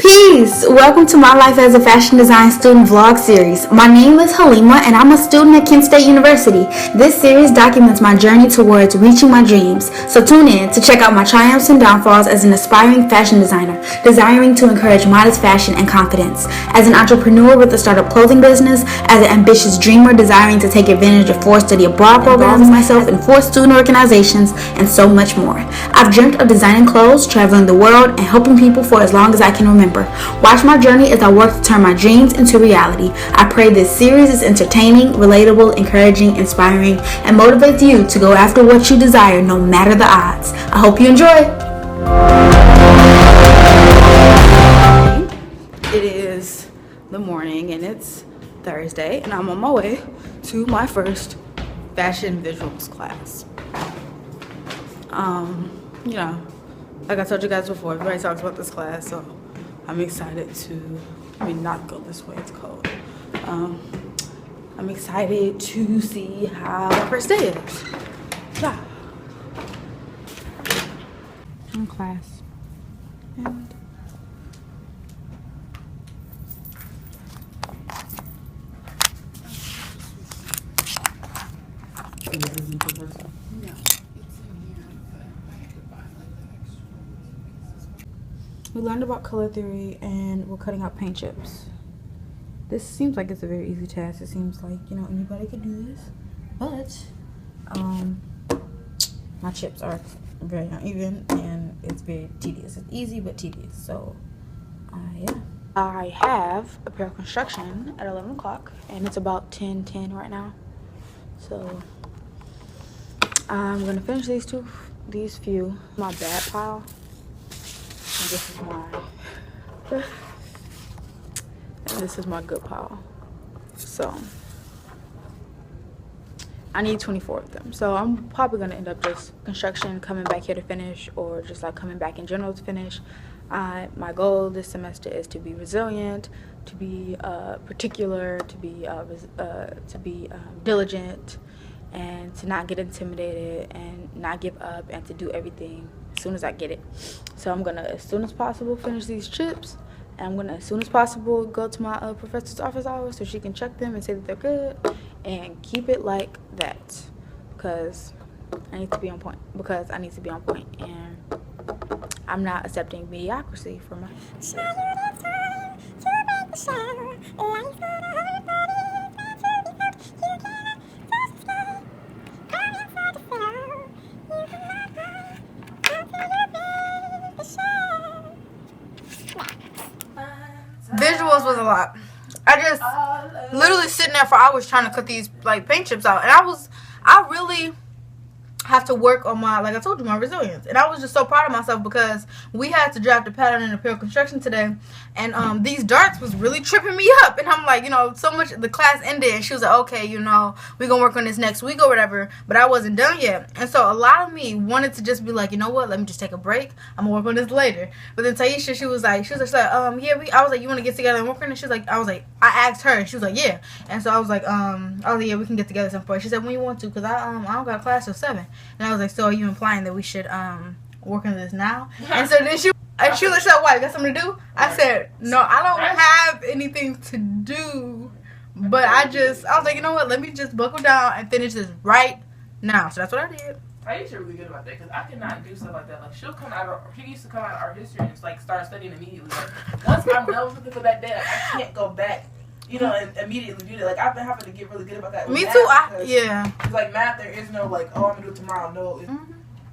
Peace! Welcome to my life as a fashion design student vlog series. My name is Halima and I'm a student at Kent State University. This series documents my journey towards reaching my dreams. So tune in to check out my triumphs and downfalls as an aspiring fashion designer, desiring to encourage modest fashion and confidence. As an entrepreneur with a startup clothing business, as an ambitious dreamer desiring to take advantage of 4 study abroad programs, myself in 4 student organizations, and so much more. I've dreamt of designing clothes, traveling the world, and helping people for as long as I can remember. Watch my journey as I work to turn my dreams into reality. I pray this series is entertaining, relatable, encouraging, inspiring, and motivates you to go after what you desire no matter the odds. I hope you enjoy. It is the morning and it's Thursday and I'm on my way to my first fashion visuals class. Like I told you guys before, everybody talks about this class, so I'm excited to, not go this way, it's cold. I'm excited to see how the first day is. Yeah. In class. And we learned about color theory and we're cutting out paint chips. This seems like it's a very easy task. It seems like, anybody could do this. But, my chips are very uneven and it's very tedious. It's easy but tedious. So, yeah. I have a pair of construction at 11 o'clock and it's about 10:10 right now. So, I'm going to finish these few. My bad pile. And this is my good pile. So I need 24 of them. So I'm probably gonna end up just construction, coming back here to finish, or just like coming back in general to finish. My goal this semester is to be resilient, to be particular, to be diligent, and to not get intimidated and not give up, and to do everything as soon as I get it. So I'm gonna, as soon as possible, finish these chips, and I'm gonna, as soon as possible, go to my professor's office hours so she can check them and say that they're good, and keep it like that, because I need to be on point. And I'm not accepting mediocrity for my. Visuals was a lot. I just literally sitting there for hours trying to cut these like paint chips out, and I really have to work on my, like I told you, my resilience. And I was just so proud of myself because we had to draft a pattern in apparel construction today, and these darts was really tripping me up. And I'm like, so much, the class ended and she was like, okay, we're gonna work on this next week or whatever, but I wasn't done yet. And so a lot of me wanted to just be like, you know what, let me just take a break, I'm gonna work on this later. But then Taisha, she was like, yeah, I was like, you want to get together and work on it? She was like, I asked her and she was like, yeah. And so I was like, yeah, we can get together some point. She said, when you want to, because I don't got class till 7. And I was like, so are you implying that we should work on this now? And so then she was like, so what, you got something to do? I said, no, I don't have anything to do. But I was like, you know what, let me just buckle down and finish this right now. So that's what I did. I used to really good about that because I cannot do stuff like that. Like she used to come out of art history and just like start studying immediately. Like once I'm done with it for that day, like, I can't go back, and immediately do that. Like I've been having to get really good about that. Me too. Yeah. It's like math, there is no like, oh, I'm gonna do it tomorrow. No.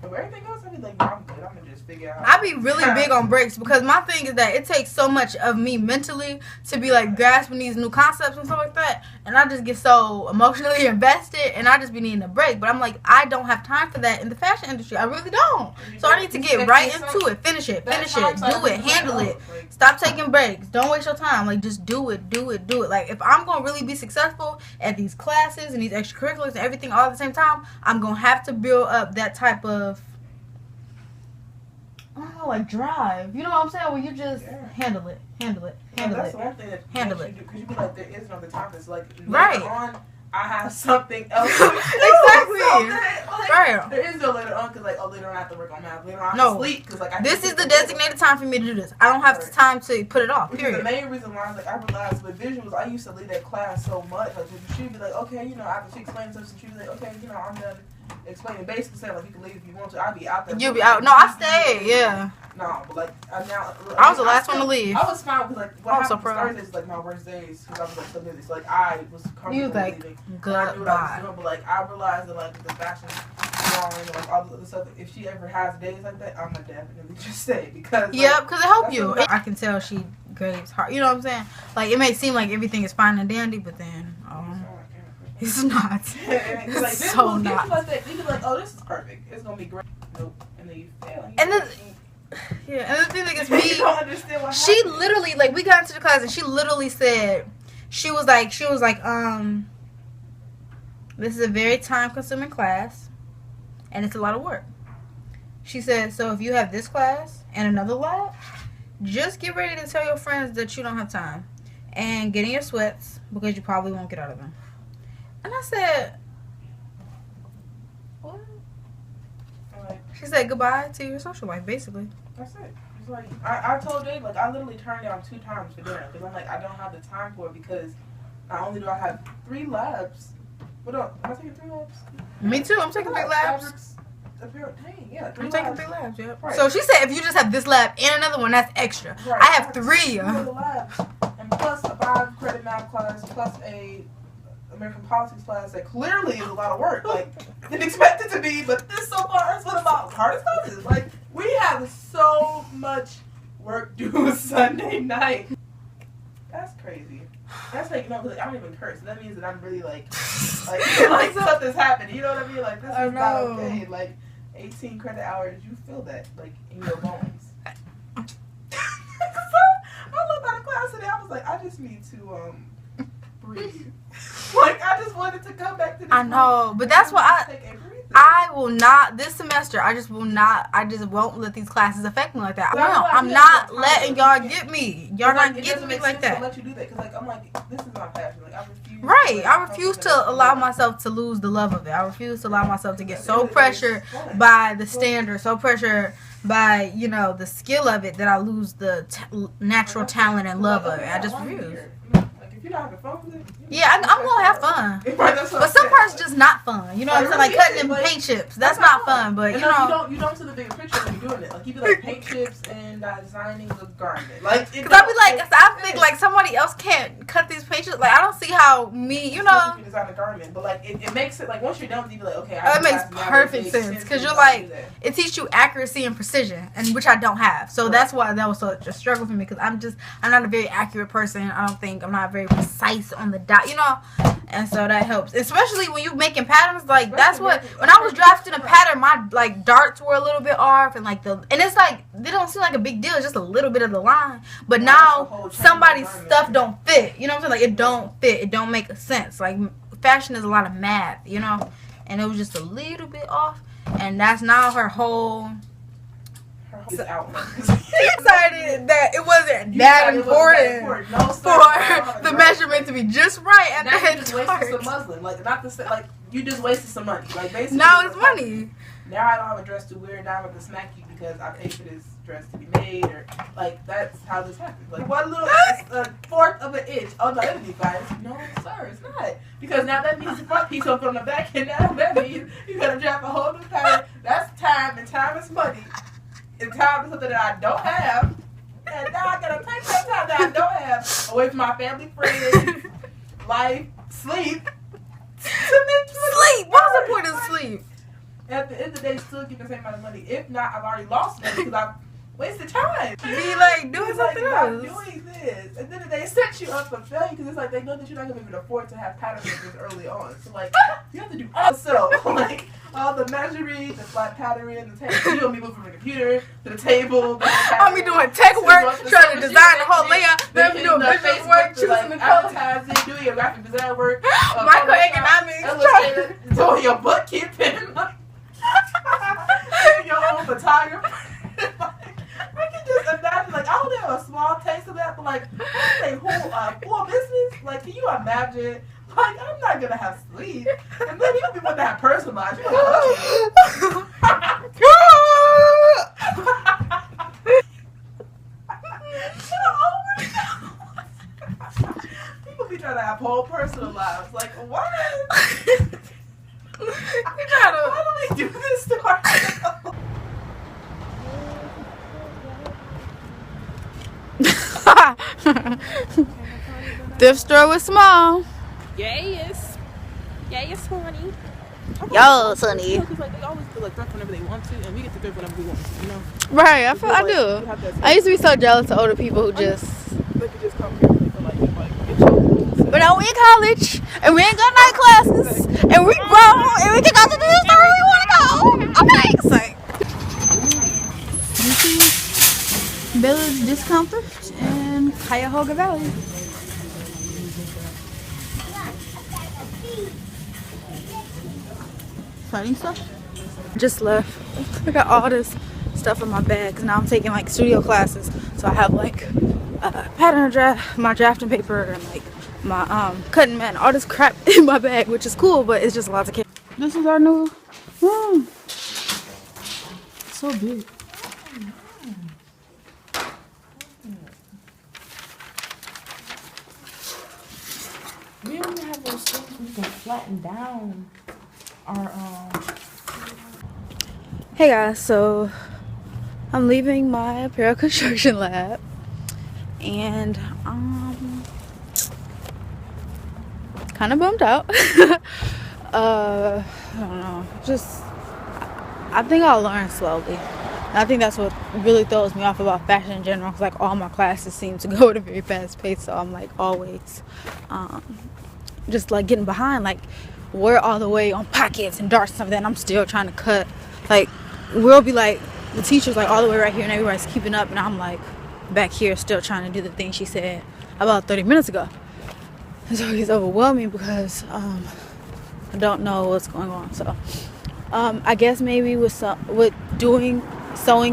But everything else, I be like, no, I'm good. I'm gonna just figure out. I be really big on breaks because my thing is that it takes so much of me mentally to be like grasping these new concepts and stuff like that, and I just get so emotionally invested, and I just be needing a break. But I'm like, I don't have time for that in the fashion industry. I really don't. So I need to get right into it, finish it, do it, handle it. Stop taking breaks. Don't waste your time. Like just do it. Like if I'm gonna really be successful at these classes and these extracurriculars and everything all at the same time, I'm gonna have to build up that type of like drive, you know what I'm saying? Where you just handle it. That's one thing that handle it. Because you be like, there is no other time. It's like right. On I have something else. Exactly. Right. There is no later on because later on I have to work on math. Later on I have to sleep because this is the designated time for me to do this. I don't have time to put it off. Period. The main reason why I realized with visuals, I used to leave that class so much. Like she'd be like, okay, after she explains something, she'd be like, okay, I'm done explaining. Basically saying you can leave if you want to. I'd be out there. You'll be out. No, I stayed. Yeah. No, but now I was the last one to leave. I was fine because what happened Thursdays is my worst days because I was so busy. So I was comfortable leaving. Goodbye. I knew what I was doing, but I realized that the fashion drawing and all the other stuff. If she ever has days like that, I'm gonna definitely just stay because because it helps you. I can tell she grades hard. You know what I'm saying? Like it may seem like everything is fine and dandy, but then it's not. It's so not. You be like, oh, this is perfect. It's gonna be great. Nope. And then you fail. And then. Yeah, and the thing that gets me, don't understand what she happened. literally, we got into the class and she literally said, she was like, this is a very time-consuming class, and it's a lot of work. She said, so if you have this class and another lab, just get ready to tell your friends that you don't have time, and get in your sweats, because you probably won't get out of them. And I said, what? She said goodbye to your social life, basically. That's it. It's like I told Dave, I literally turned down 2 times for dinner because I'm like, I don't have the time for it because not only do I have 3 labs. What else? Am I taking 3 labs? Me too. I'm taking 3 labs. Dang, 3 I'm labs. taking 3 labs, yeah. Right. So she said if you just have this lab and another one, that's extra. Right. I have 3. 2 other labs and plus a 5-credit math class plus a American politics class that clearly is a lot of work. Didn't expect it to be, but this so far is one of my hardest classes. We have so much work due Sunday night. That's crazy. That's I don't even curse. That means that I'm really something's happened. You know what I mean? This is not okay. 18 credit hours, you feel that in your bones. I looked at the class today. I was like, I just need to breathe. I just wanted to come back to this. I know, but that's why I will not, this semester, I just won't let these classes affect me like that. I'm not letting y'all get me. Y'all not getting me like that. Let you do that because I'm like, this is my passion. I refuse. Right. I refuse to allow myself to lose the love of it. I refuse to allow myself to get so pressured by the standard, so pressured by, the skill of it that I lose the natural talent and love of it. I just refuse. If you're not having fun with it, I'm gonna have fun. But some parts just not fun. You know what I'm saying? Cutting them paint chips. That's not fun. But you don't see the bigger picture when you're doing it. You do paint chips and designing the garment. Because I think somebody else can't cut these paint chips. I don't see how me. You can design a garment, but it makes it once you're done with it, you be like, okay. That makes perfect sense because you're it teaches you accuracy and precision, and which I don't have. So that's why that was such a struggle for me because I'm not a very accurate person. I don't think I'm not very precise on the dot, and so that helps, especially when you making patterns. That's what when I was drafting a pattern, my darts were a little bit off, and it's they don't seem like a big deal. It's just a little bit of the line, but now somebody's stuff don't fit. You know what I'm saying? It don't fit. It don't make sense. Fashion is a lot of math, and it was just a little bit off, and that's now her whole. Excited that it wasn't that important for the measurement to be just right at the head start. You just wasted some muslin, not to say you just wasted some money. Basically, now it's money. Now I don't have a dress to wear. Now I have to smack you because I paid for this dress to be made, or that's how this happens. One little fourth of an inch. Oh no, it'll be fine. No, sir, it's not because now that means the front piece up on the back, and now that means you gotta draft a whole new pattern. That's time, and time is money. And time is something that I don't have. And now I gotta take that time that I don't have away from my family, friends, life, sleep. Sleep? What's the point of sleep? At the end of the day, still get the same amount of money. If not, I've already lost money because I've wasted time. Be doing something else. Doing this. And then they set you up for failure because it's they know that you're not going to be able to afford to have pattern makers early on. So, you have to do also, all the measuring, the flat patterning, the table. You don't be moving from the computer to the table. I'll be doing tech work, trying to design the whole layout. Then be doing business work, choosing the colors. Advertising, doing your graphic design work. Microeconomics. Doing your bookkeeping. Your own photographer. I can just imagine, I only have a small taste of that, but full business, can you imagine, Like, I'm not gonna have sleep. And then you people that personalized. People be trying to have whole personal lives. Like, what? Why do we do this to ourselves? Thrift store was small. Yes. Yes, honey. Yo, Sonny. Like, they always feel like thrift whenever they want to, and we get to thrift whenever we want to, you know? Right, I do. I used to be so jealous of older people who just. They could just come here and they feel like get your. But now we in college, and we ain't got night classes, and we grown, and we can go to the store where we want to go. Okay, so. Village Discount Thrift in Cuyahoga Valley. Exciting stuff. Just left. I got all this stuff in my bag because now I'm taking like studio classes. So I have like pattern draft, my drafting paper, and like my cutting mat, all this crap in my bag, which is cool, but it's just a lot to carry. This is our new room. So big. We don't even have those things we can flatten down our Hey guys, so I'm leaving my apparel construction lab, and kind of bummed out. I don't know, just I think I'll learn slowly. And I think that's what really throws me off about fashion in general. Cause like all my classes seem to go at a very fast pace, so I'm like always just like getting behind. Like we're all the way on pockets and darts and stuff like that, and I'm still trying to cut. Like we'll be like the teacher's like all the way right here and everybody's keeping up, and I'm like back here still trying to do the thing she said about 30 minutes ago. And so it's overwhelming because I don't know what's going on. So I guess maybe with sewing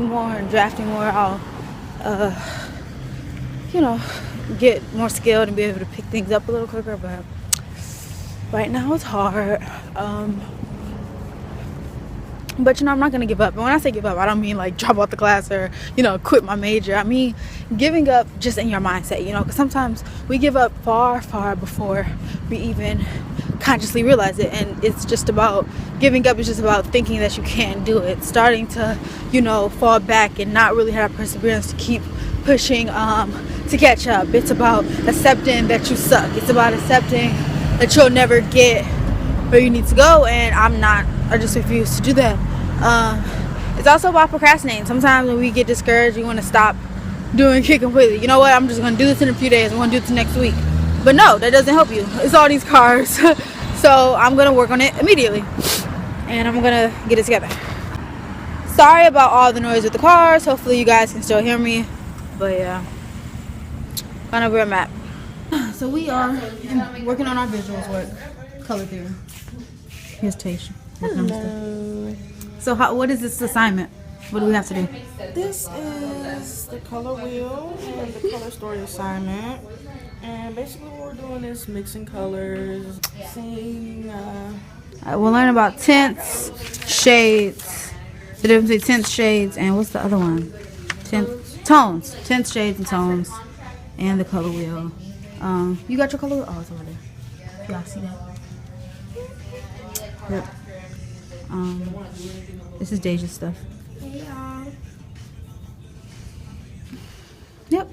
more and drafting more, I'll get more skilled and be able to pick things up a little quicker. But right now it's hard. But I'm not gonna give up. And when I say give up, I don't mean like drop out the class or quit my major. I mean giving up just in your mindset, because sometimes we give up far before we even consciously realize it. And it's just about giving up. Is just about thinking that you can't do it, starting to fall back and not really have perseverance to keep pushing to catch up. It's about accepting that you suck. It's about accepting that you'll never get where you need to go, and I just refuse to do that. It's also about procrastinating. Sometimes when we get discouraged, we want to stop doing it completely. You know what, I'm just going to do this in a few days, I'm going to do this next week. But no, that doesn't help you. It's all these cars. So I'm going to work on it immediately, and I'm going to get it together. Sorry about all the noise with the cars. Hopefully you guys can still hear me. But yeah, kind of where I'm at. So we are working on our visuals work. Color theory. Here's Tasha. Hello. So what is this assignment? What do we have to do? This is the color wheel and the color story assignment. And basically what we're doing is mixing colors, seeing we'll learn about tints, shades, the difference between tints, shades, and what's the other one? Tones. Tints, shades, and tones, and the color wheel. You got your color wheel? Oh, it's over there. Y'all see that? Yep. This is Deja's stuff. Yep.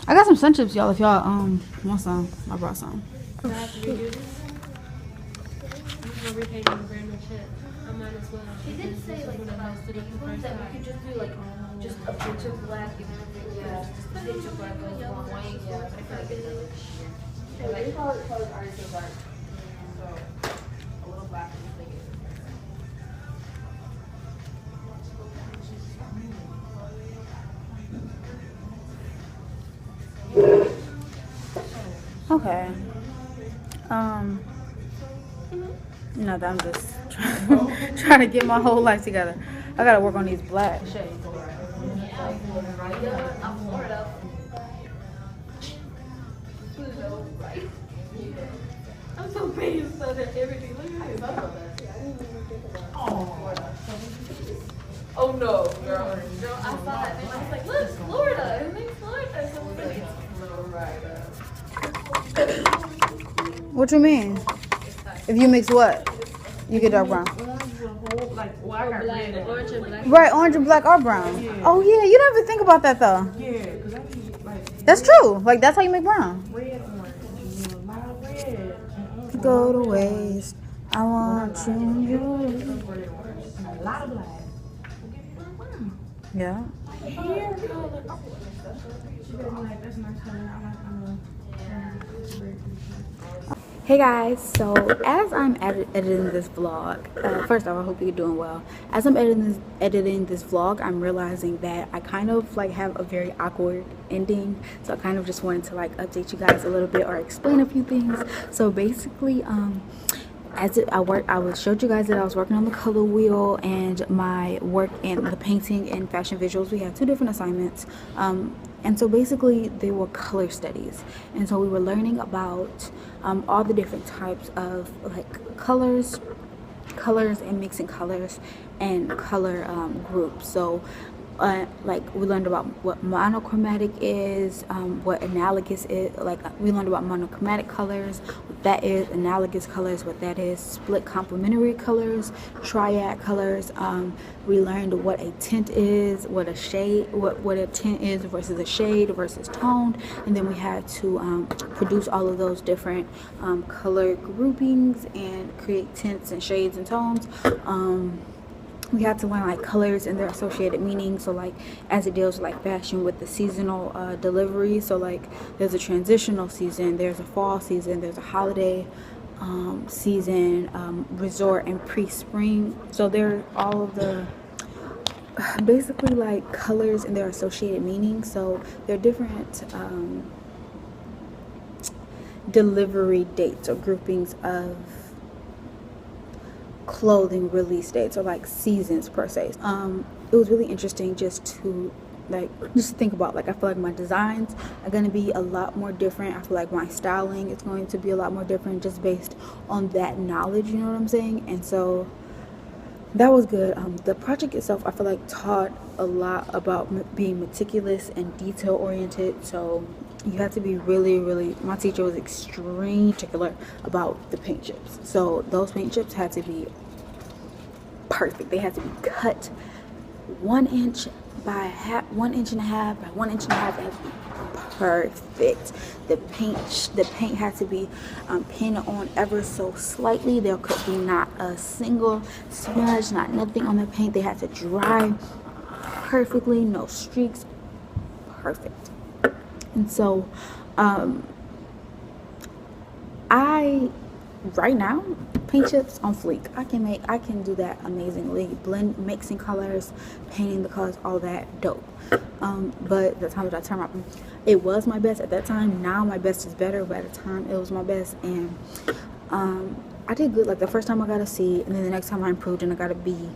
I got some sun chips, y'all. If y'all want some, I brought some. I have to redo this. I'm repaying the brand new shit. I might as well. She did say like about the ones that we could just do like just a pinch of black and just a pinch of black goes a long way. Yeah, I feel like it does. Yeah, like these colors aren't so dark. So a little black and just make it. Okay. No, I'm just trying to get my whole life together. I gotta work on these black shades. Not Florida. Right? I'm so based on everything. Look at this. Oh no, girl. Girl, I saw that name. I was like, look, Florida. His name's Florida. So What you mean? If you mix what? You get dark brown. Orange and black. Right, orange and black are brown. Yeah. Oh yeah, you don't even think about that though. Yeah, because I need like That's true. Like that's how you make brown. red, orange, and a lot of red. Go to waste. I want you. And a lot of black. Yeah. Hair color. She got me like, that's a nice color. I like Hey guys, so as I'm editing this vlog, first off, I hope you're doing well. As I'm editing this vlog, I'm realizing that I kind of like have a very awkward ending. So I kind of just wanted to like update you guys a little bit or explain a few things. So basically, I showed you guys that I was working on the color wheel and my work in the painting and fashion visuals. We had two different assignments. And so basically they were color studies. And so we were learning about all the different types of like colors and mixing colors and color groups. So like we learned about what monochromatic is, what analogous is. Like we learned about monochromatic colors, what that is, analogous colors, what that is, split complementary colors, triad colors. We learned what a tint is, what a shade, what a tint is versus a shade versus tone, and then we had to produce all of those different color groupings and create tints and shades and tones. We had to learn like colors and their associated meanings. So like as it deals with like fashion with the seasonal delivery. So like there's a transitional season, there's a fall season, there's a holiday season, resort and pre-spring. So there are all of the basically like colors and their associated meanings. So there are different delivery dates or groupings of clothing release dates or like seasons per se. It was really interesting just to think about, like I feel like my designs are going to be a lot more different. I feel like my styling is going to be a lot more different just based on that knowledge, you know what I'm saying? And so that was good. The project itself I feel like taught a lot about being meticulous and detail oriented. So you have to be really, my teacher was extremely particular about the paint chips. So those paint chips had to be perfect. They had to be cut 1 inch by 1 inch and a half by 1 inch and a half. It had to be perfect. The paint had to be painted on ever so slightly. There could be not a single smudge, not nothing on the paint. They had to dry perfectly, no streaks, perfect. And so right now, paint chips on fleek. I can do that amazingly. Mixing colors, painting the colors, all that dope. But the time that I turned out, it was my best at that time. Now my best is better, but at the time it was my best. And I did good. Like the first time I got a C, and then the next time I improved and I got a B.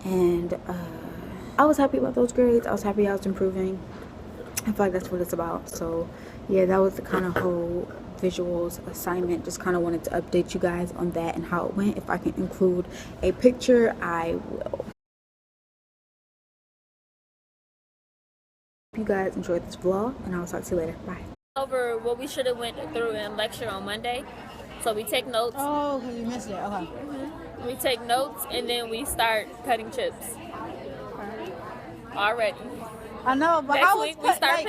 And I was happy about those grades. I was happy I was improving. I feel like that's what it's about. So yeah, that was the kind of whole visuals assignment. Just kind of wanted to update you guys on that and how it went. If I can include a picture, I will. Hope you guys enjoyed this vlog, and I'll talk to you later. Bye. Over what we should have went through in lecture on Monday. So we take notes. Oh, because you missed it. Okay. We take notes and then we start cutting chips. Already. I know, but Next week we start